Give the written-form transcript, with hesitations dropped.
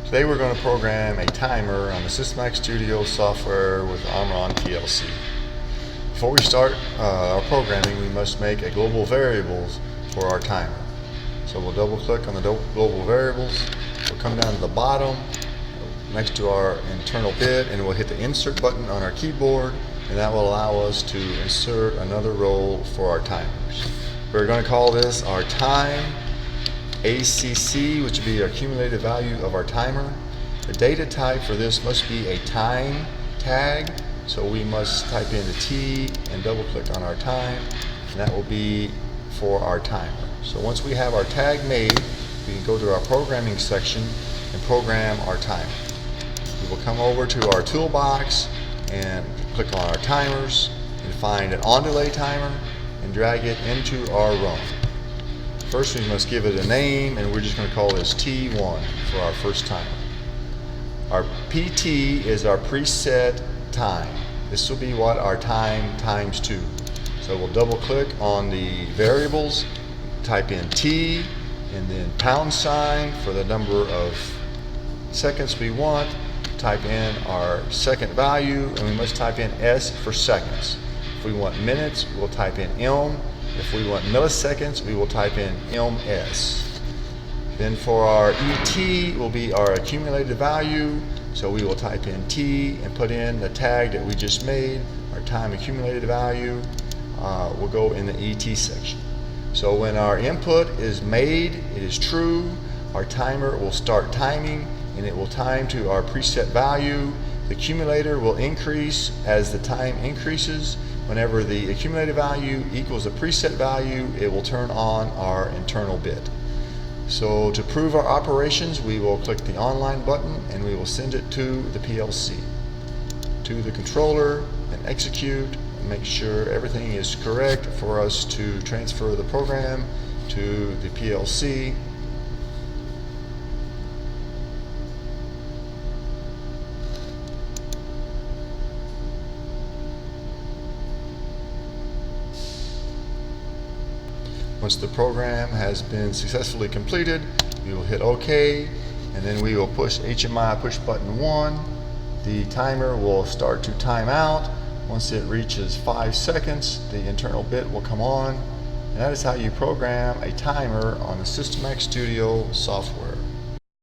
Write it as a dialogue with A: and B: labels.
A: Today we're going to program a timer on the Systemax Studio software with Armor PLC. Before we start our programming, we must make a global variables for our timer. So we'll double click on the global variables. We'll come down to the bottom next to our internal bit and we'll hit the insert button on our keyboard, and that will allow us to insert another role for our timers. We're going to call this our time ACC, which would be our cumulative value of our timer. The data type for this must be a time tag, so we must type in the T and double click on our time, and that will be for our timer. So once we have our tag made, we can go to our programming section and program our timer. We will come over to our toolbox and click on our timers and find an on delay timer and drag it into our run. First we must give it a name, and we're just going to call this T1 for our first timer. Our PT is our preset time. This will be what our time times 2. So we'll double click on the variables, type in T and then # for the number of seconds we want, type in our second value, and we must type in S for seconds. If we want minutes, we'll type in M. If we want milliseconds, we will type in MS. Then for our ET will be our accumulated value, so we will type in T and put in the tag that we just made. Our time accumulated value will go in the ET section. So when our input is made, it is true, our timer will start timing and it will time to our preset value. The accumulator will increase as the time increases. Whenever the accumulated value equals the preset value, it will turn on our internal bit. So to prove our operations, we will click the online button and we will send it to the PLC, to the controller, and execute, and make sure everything is correct for us to transfer the program to the PLC. Once the program has been successfully completed, we will hit OK, and then we will push HMI push button 1. The timer will start to time out. Once it reaches 5 seconds, the internal bit will come on, and that is how you program a timer on the Systemax Studio software.